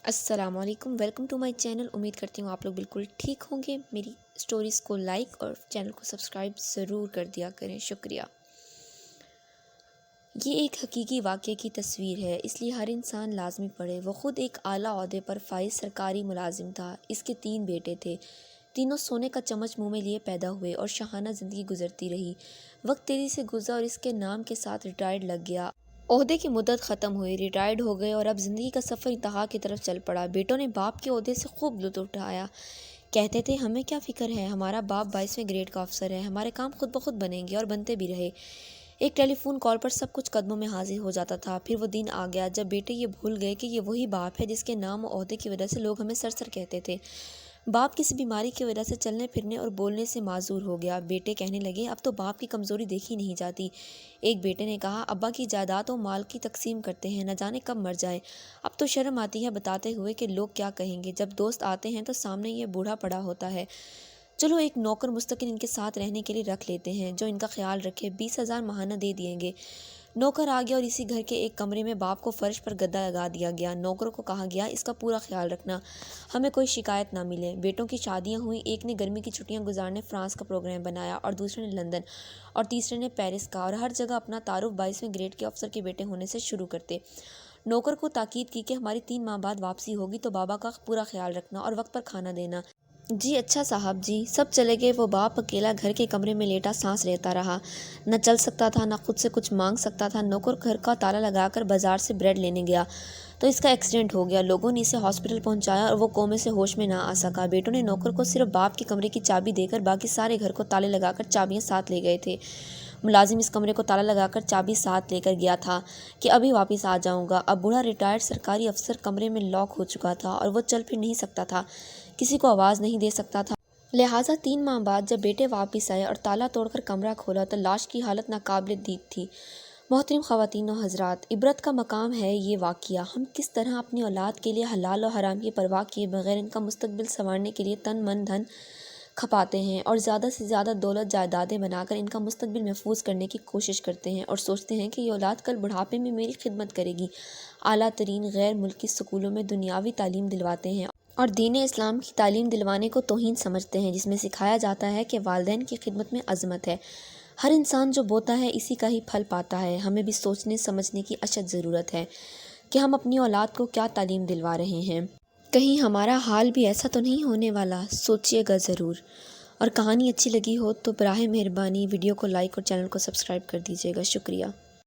अस्सलाम वालेकुम, welcome to my channel. उम्मीद करती हूँ आप लोग बिल्कुल ठीक होंगे। मेरी स्टोरीज़ को लाइक और चैनल को सब्सक्राइब ज़रूर कर दिया करें, शुक्रिया। ये एक हकीकी वाक़ये की तस्वीर है, इसलिए हर इंसान लाजमी पढ़े। वो ख़ुद एक आला ओहदे पर फाइज़ सरकारी मुलाजिम था। इसके 3 बेटे थे। तीनों सोने का चम्मच मुँह में लिए पैदा हुए और शाहाना ज़िंदगी गुजरती रही। वक्त तेज़ी से गुजरा और इसके नाम के साथ रिटायर्ड लग गया। ओहदे की मुद्दत ख़त्म हुई, रिटायर्ड हो गए और अब ज़िंदगी का सफ़र इंतहा की तरफ चल पड़ा। बेटों ने बाप के ओहदे से खूब लुत्फ़ उठाया। कहते थे, हमें क्या फ़िक्र है, हमारा बाप 22वें ग्रेड का अफसर है, हमारे काम खुद ब खुद बनेंगे, और बनते भी रहे। एक टेलीफोन कॉल पर सब कुछ कदमों में हाजिर हो जाता था। फिर वो दिन आ गया जब बेटे ये भूल गए कि ये वही बाप है जिसके नाम और ओहदे की वजह से लोग हमें सर कहते थे। बाप किसी बीमारी की वजह से चलने फिरने और बोलने से माजूर हो गया। बेटे कहने लगे, अब तो बाप की कमज़ोरी देखी नहीं जाती। एक बेटे ने कहा, अब्बा की जायदाद और माल की तकसीम करते हैं, न जाने कब मर जाए। अब तो शर्म आती है बताते हुए कि लोग क्या कहेंगे। जब दोस्त आते हैं तो सामने ये बूढ़ा पड़ा होता है। चलो एक नौकर मुस्तकिल इनके साथ रहने के लिए रख लेते हैं, जो इनका ख्याल रखे। 20,000 माहाना दे दिएंगे। नौकर आ गया और इसी घर के एक कमरे में बाप को फर्श पर गद्दा लगा दिया गया। नौकरों को कहा गया, इसका पूरा ख्याल रखना, हमें कोई शिकायत ना मिले। बेटों की शादियां हुई। एक ने गर्मी की छुट्टियां गुजारने फ्रांस का प्रोग्राम बनाया, और दूसरे ने लंदन, और तीसरे ने पेरिस का। और हर जगह अपना तारुफ 22वें ग्रेड के अफसर के बेटे होने से शुरू करते। नौकर को ताकीद की कि हमारी 3 माह बाद वापसी होगी, तो बाबा का पूरा ख्याल रखना और वक्त पर खाना देना। जी अच्छा साहब जी। सब चले गए। वो बाप अकेला घर के कमरे में लेटा सांस लेता रहा। न चल सकता था, न खुद से कुछ मांग सकता था। नौकर घर का ताला लगाकर बाजार से ब्रेड लेने गया तो इसका एक्सीडेंट हो गया। लोगों ने इसे हॉस्पिटल पहुंचाया और वो कोमे से होश में ना आ सका। बेटों ने नौकर को सिर्फ बाप के कमरे की चाबी देकर बाकी सारे घर को ताले लगाकर चाबियां साथ ले गए थे। मुलाजिम इस कमरे को ताला लगाकर चाबी साथ लेकर गया था कि अभी वापस आ जाऊंगा। अब बूढ़ा रिटायर्ड सरकारी अफसर कमरे में लॉक हो चुका था और वो चल फिर नहीं सकता था, किसी को आवाज़ नहीं दे सकता था। लिहाजा 3 माह बाद जब बेटे वापस आए और ताला तोड़कर कमरा खोला तो लाश की हालत नाकाबिले दीद थी। मोहतरम ख़वातीन और हज़रात, इबरत का मकाम है ये वाक़या। हम किस तरह अपनी औलाद के लिए हलाल और हराम की परवाह किए बगैर इनका मुस्तकबिल संवारने के लिए तन मन धन खपाते हैं, और ज़्यादा से ज़्यादा दौलत जायदादें बनाकर इनका मुस्तकबिल महफूज करने की कोशिश करते हैं, और सोचते हैं कि ये औलाद कल बुढ़ापे में मेरी खिदमत करेगी। आला तरीन गैर मुल्की स्कूलों में दुनियावी तालीम दिलवाते हैं और दीन इस्लाम की तालीम दिलवाने को तौहीन समझते हैं, जिसमें सिखाया जाता है कि वालिदैन की खिदमत में अज़मत है। हर इंसान जो बोता है इसी का ही फल पाता है। हमें भी सोचने समझने की अशद ज़रूरत है कि हम अपनी औलाद को क्या तालीम दिलवा रहे हैं। कहीं हमारा हाल भी ऐसा तो नहीं होने वाला। सोचिएगा ज़रूर। और कहानी अच्छी लगी हो तो बराहे मेहरबानी वीडियो को लाइक और चैनल को सब्सक्राइब कर दीजिएगा, शुक्रिया।